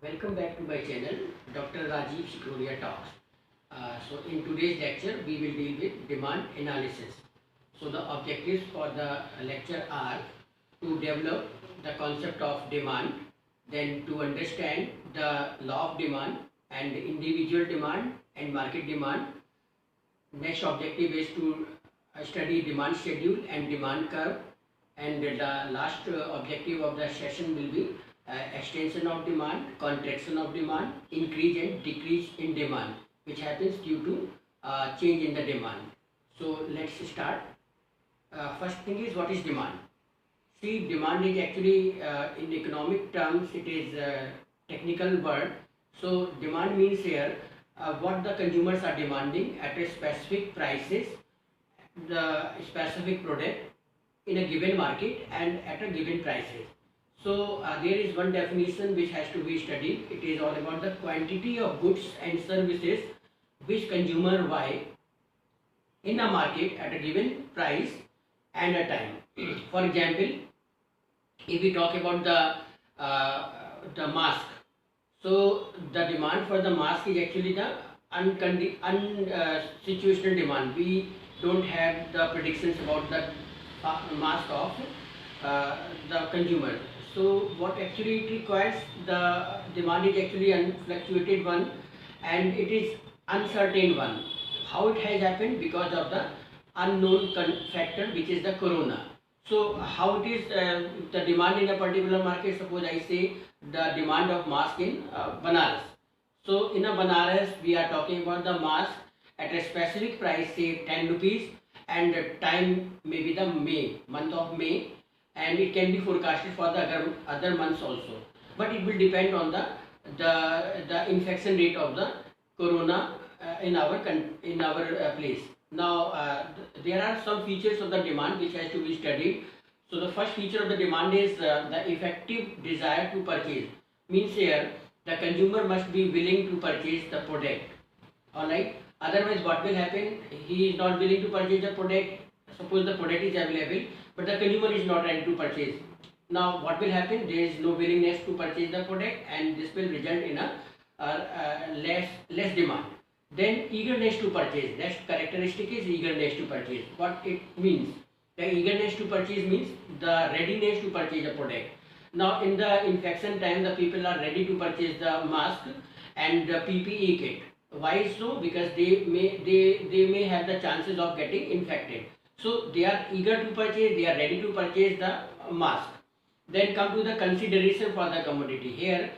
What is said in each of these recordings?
Welcome back to my channel, Dr. Rajiv Shikrolia Talks. So in today's lecture, we will deal with demand analysis. So the objectives for the lecture are to develop the concept of demand, then to understand the law of demand and individual demand and market demand. Next objective is to study demand schedule and demand curve, and the last objective of the session will be extension of demand, contraction of demand, increase and decrease in demand, which happens due to change in the demand. So let's start. First thing is, what is demand? See, demand is actually in economic terms it is a technical word. So demand means here what the consumers are demanding at a specific prices, the specific product in a given market and at a given prices. So there is one definition which has to be studied. It is all about the quantity of goods and services which consumer buy in a market at a given price and a time. For example, if we talk about the mask, so the demand for the mask is actually the situational demand. We don't have the predictions about the mask of the consumer. So what actually it requires, the demand is actually unfluctuated one and it is uncertain one. How it has happened? Because of the unknown factor, which is the corona. So how it is the demand in a particular market? Suppose I say the demand of mask in Banaras. So in a Banaras we are talking about the mask at a specific price, say 10 rupees, and time may be the month of May, and it can be forecasted for the other months also, but it will depend on the infection rate of the corona in our place. Now there are some features of the demand which has to be studied. So the first feature of the demand is the effective desire to purchase. Means here the consumer must be willing to purchase the product. All right. Otherwise, what will happen? He is not willing to purchase the product. Suppose the product is available, but the consumer is not ready to purchase. Now, what will happen? There is no willingness to purchase the product, and this will result in a less demand. Then eagerness to purchase. Next characteristic is eagerness to purchase. What it means? The eagerness to purchase means the readiness to purchase the product. Now, in the infection time, the people are ready to purchase the mask and the PPE kit. Why so? Because they may have the chances of getting infected. So they are eager to purchase, they are ready to purchase the mask. Then come to the consideration for the commodity. Here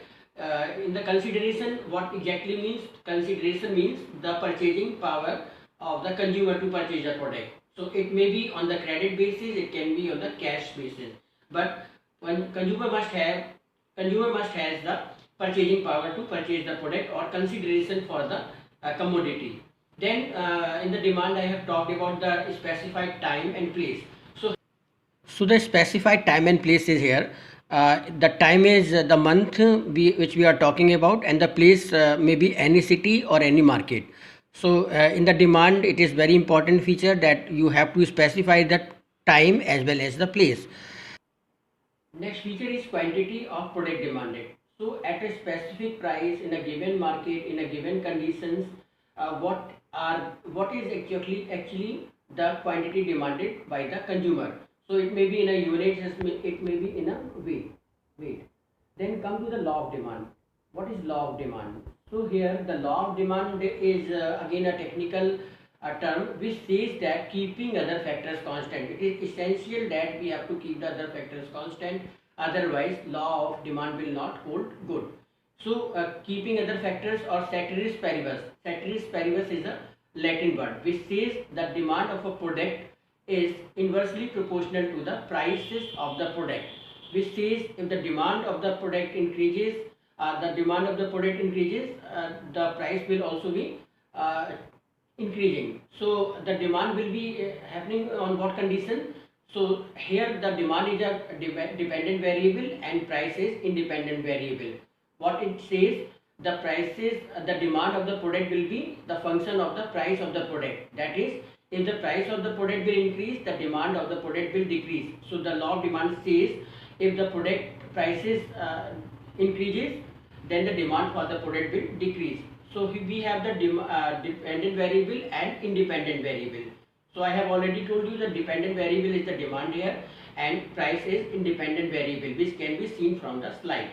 in the consideration, what exactly means? Consideration means the purchasing power of the consumer to purchase the product. So it may be on the credit basis, it can be on the cash basis. But when consumer must have the purchasing power to purchase the product or consideration for the commodity. Then in the demand I have talked about the specified time and place. So the specified time and place is here. The time is the month which we are talking about, and the place may be any city or any market. So in the demand, it is very important feature that you have to specify the time as well as the place. Next feature is quantity of product demanded. So at a specific price in a given market, in a given conditions, what is actually the quantity demanded by the consumer. So it may be in a unit, it may be in a weight. Then come to the law of demand. What is law of demand? So here the law of demand is again a technical term which says that keeping other factors constant. It is essential that we have to keep the other factors constant. Otherwise, law of demand will not hold good. So keeping other factors, or ceteris paribus. Ceteris paribus is a Latin word which says that demand of a product is inversely proportional to the prices of the product. Which says if the demand of the product increases, the price will also be increasing. So the demand will be happening on what condition? So here the demand is a dependent variable and price is independent variable. What it says, the prices, the demand of the product will be the function of the price of the product. That is, if the price of the product will increase, the demand of the product will decrease. So the law of demand says if the product prices increases, then the demand for the product will decrease. So we have the dependent variable and independent variable. So I have already told you the dependent variable is the demand here, and price is independent variable, which can be seen from the slide.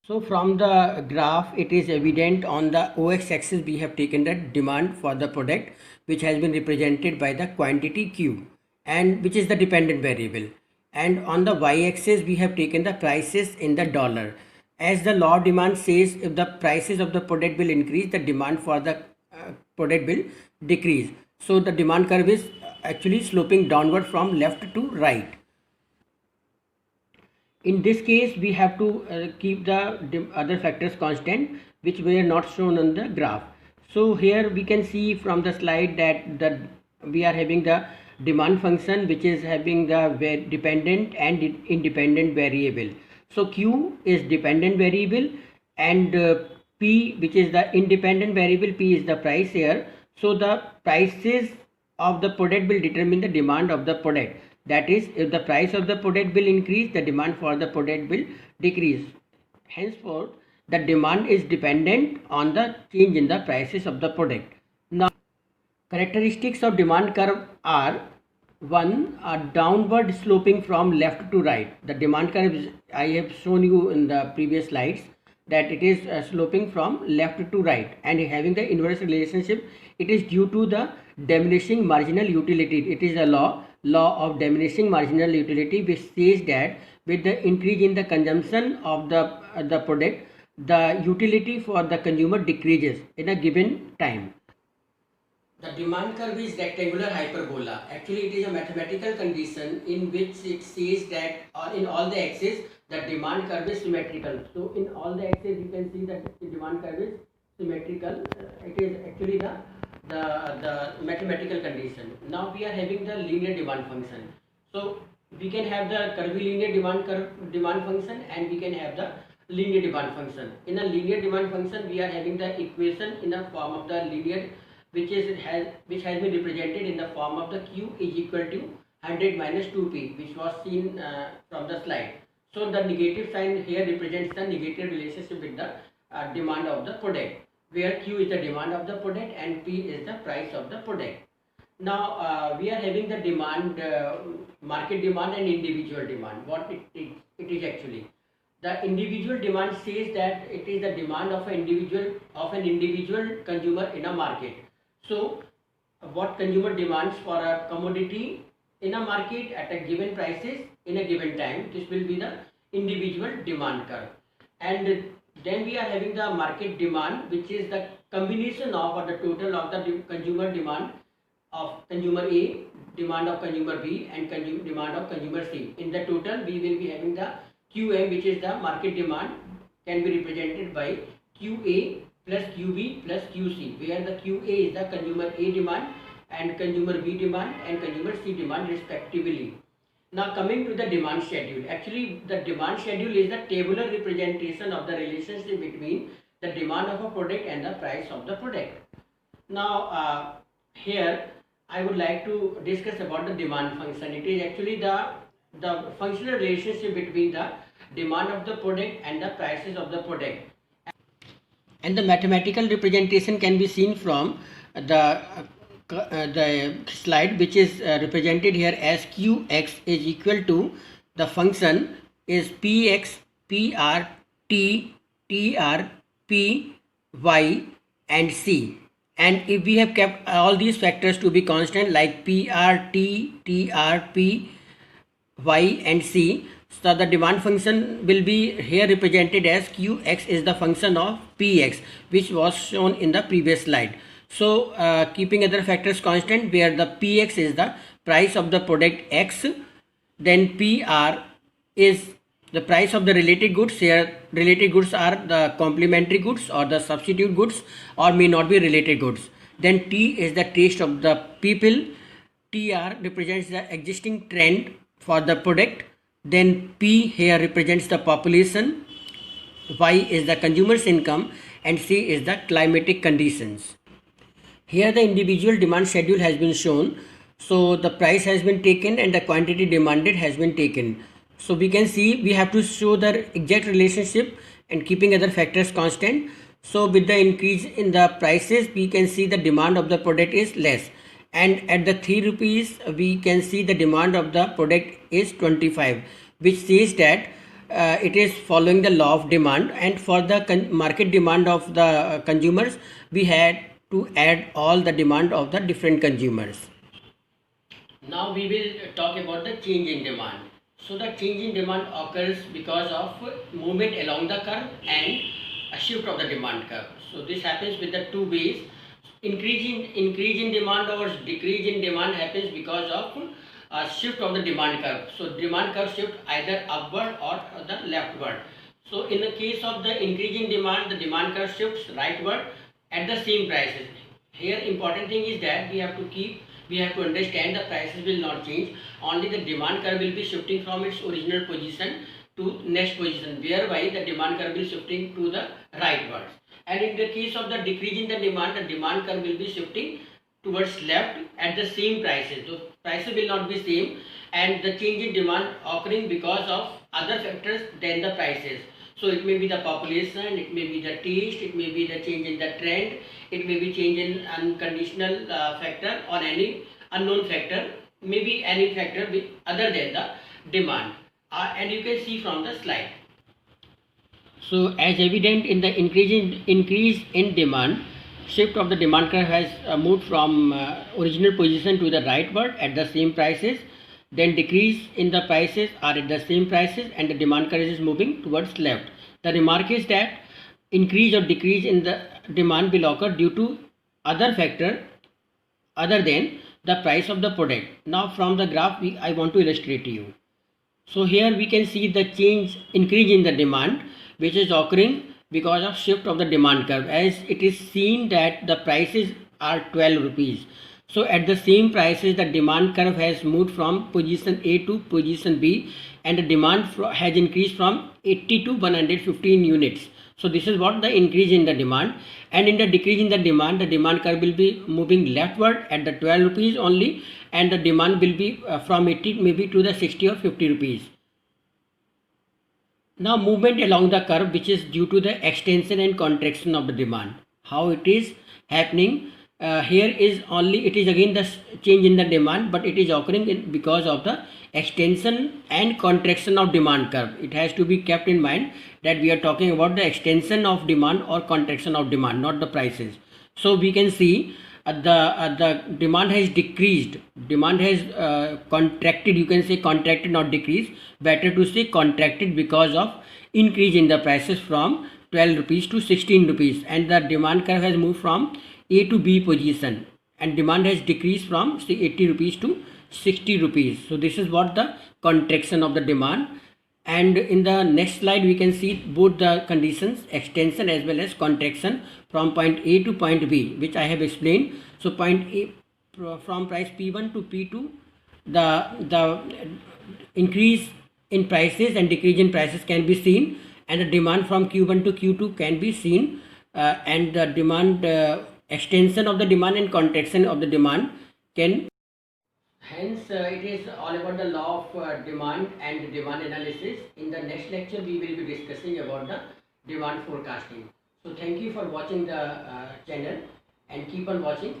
So from the graph, it is evident on the OX axis we have taken the demand for the product, which has been represented by the quantity Q, and which is the dependent variable. And on the Y axis we have taken the prices in the dollar. As the law of demand says, if the prices of the product will increase, the demand for the product will decrease. So the demand curve is actually sloping downward from left to right. In this case, we have to keep the other factors constant, which were not shown on the graph. So here we can see from the slide that we are having the demand function, which is having the dependent and independent variable. So Q is dependent variable, and P, which is the independent variable. P is the price here. So the prices of the product will determine the demand of the product. That is, if the price of the product will increase, the demand for the product will decrease. Henceforth, the demand is dependent on the change in the prices of the product. Now, characteristics of demand curve are: one, a downward sloping from left to right. The demand curve is, I have shown you in the previous slides, that it is sloping from left to right and having the inverse relationship. It is due to the diminishing marginal utility. It is a law of diminishing marginal utility, which says that with the increase in the consumption of the product, the utility for the consumer decreases in a given time. The demand curve is rectangular hyperbola. Actually, it is a mathematical condition in which it says that in all the axes the demand curve is symmetrical. So in all the axes you can see that the demand curve is symmetrical. It is actually the mathematical condition. Now we are having the linear demand function. So we can have the curvilinear demand function, and we can have the linear demand function. In a linear demand function, we are having the equation in the form of the linear, which has been represented in the form of the Q is equal to 100 minus 2P, which was seen from the slide. So the negative sign here represents the negative relationship with the demand of the product, where Q is the demand of the product and P is the price of the product. Now we are having the demand, market demand and individual demand. What it is actually. The individual demand says that it is the demand of an individual consumer in a market. So what consumer demands for a commodity in a market at a given prices in a given time, this will be the individual demand curve. And then we are having the market demand, which is the combination of, or the total of the consumer demand of consumer A, demand of consumer B, and demand of consumer C. In the total, we will be having the QM, which is the market demand, can be represented by QA plus QB plus QC, where the QA is the consumer A demand and consumer B demand and consumer C demand respectively. Now coming to the demand schedule. Actually, the demand schedule is the tabular representation of the relationship between the demand of a product and the price of the product. Now here I would like to discuss about the demand function. It is actually the functional relationship between the demand of the product and the prices of the product. And the mathematical representation can be seen from the slide, which is represented here as Qx is equal to the function is Px, Pr, T, Tr, P, Y and C. And if we have kept all these factors to be constant, like Pr, T, Tr, P, Y and C, so the demand function will be here represented as Qx is the function of Px, which was shown in the previous slide. So keeping other factors constant, where the Px is the price of the product X, then Pr is the price of the related goods. Here related goods are the complementary goods or the substitute goods, or may not be related goods. Then T is the taste of the people. Tr represents the existing trend for the product. Then P here represents the population, Y is the consumer's income, and C is the climatic conditions. Here the individual demand schedule has been shown. So the price has been taken and the quantity demanded has been taken. So we can see we have to show the exact relationship and keeping other factors constant. So with the increase in the prices, we can see the demand of the product is less, and at the 3 rupees we can see the demand of the product is 25, which says that it is following the law of demand, and for the market demand of the consumers, we had to add all the demand of the different consumers. Now we will talk about the change in demand. So the change in demand occurs because of movement along the curve and a shift of the demand curve. So this happens with the two ways. Increase in demand or decrease in demand happens because of a shift of the demand curve. So demand curve shift either upward or the leftward. So in the case of the increase in demand, the demand curve shifts rightward at the same prices. Here important thing is that we have to understand the prices will not change, only the demand curve will be shifting from its original position to next position, whereby the demand curve will shifting to the rightwards. And in the case of the decrease in the demand curve will be shifting towards left at the same prices. So prices will not be same, and the change in demand occurring because of other factors than the prices. So it may be the population, it may be the taste, it may be the change in the trend, it may be change in unconditional factor or any unknown factor, maybe any factor other than the demand. And you can see from the slide. So as evident in the increase in demand, shift of the demand curve has moved from original position to the rightward at the same prices. Then decrease in the prices are at the same prices, and the demand curve is moving towards left. The remark is that increase or decrease in the demand will occur due to other factor other than the price of the product. Now from the graph I want to illustrate to you. So here we can see the increase in the demand, which is occurring because of shift of the demand curve, as it is seen that the prices are 12 rupees. So at the same prices, the demand curve has moved from position A to position B, and the demand has increased from 80 to 115 units. So this is what the increase in the demand, and in the decrease in the demand curve will be moving leftward at the 12 rupees only, and the demand will be from 80 maybe to the 60 or 50 rupees. Now movement along the curve, which is due to the extension and contraction of the demand. How it is happening? Here is only, it is again the change in the demand, but it is occurring because of the extension and contraction of demand curve. It has to be kept in mind that we are talking about the extension of demand or contraction of demand, not the prices. So we can see the demand has decreased, demand has contracted, you can say contracted, not decreased, better to say contracted, because of increase in the prices from 12 rupees to 16 rupees, and the demand curve has moved from A to B position, and demand has decreased from say 80 rupees to 60 rupees. So this is what the contraction of the demand. And in the next slide we can see both the conditions, extension as well as contraction from point A to point B, which I have explained. So point A, from price P1 to P2, the increase in prices and decrease in prices can be seen, and the demand from Q1 to Q2 can be seen, and the demand extension of the demand and contraction of the demand can. Hence, it is all about the law of demand and demand analysis. In the next lecture, we will be discussing about the demand forecasting. So, thank you for watching the channel, and keep on watching.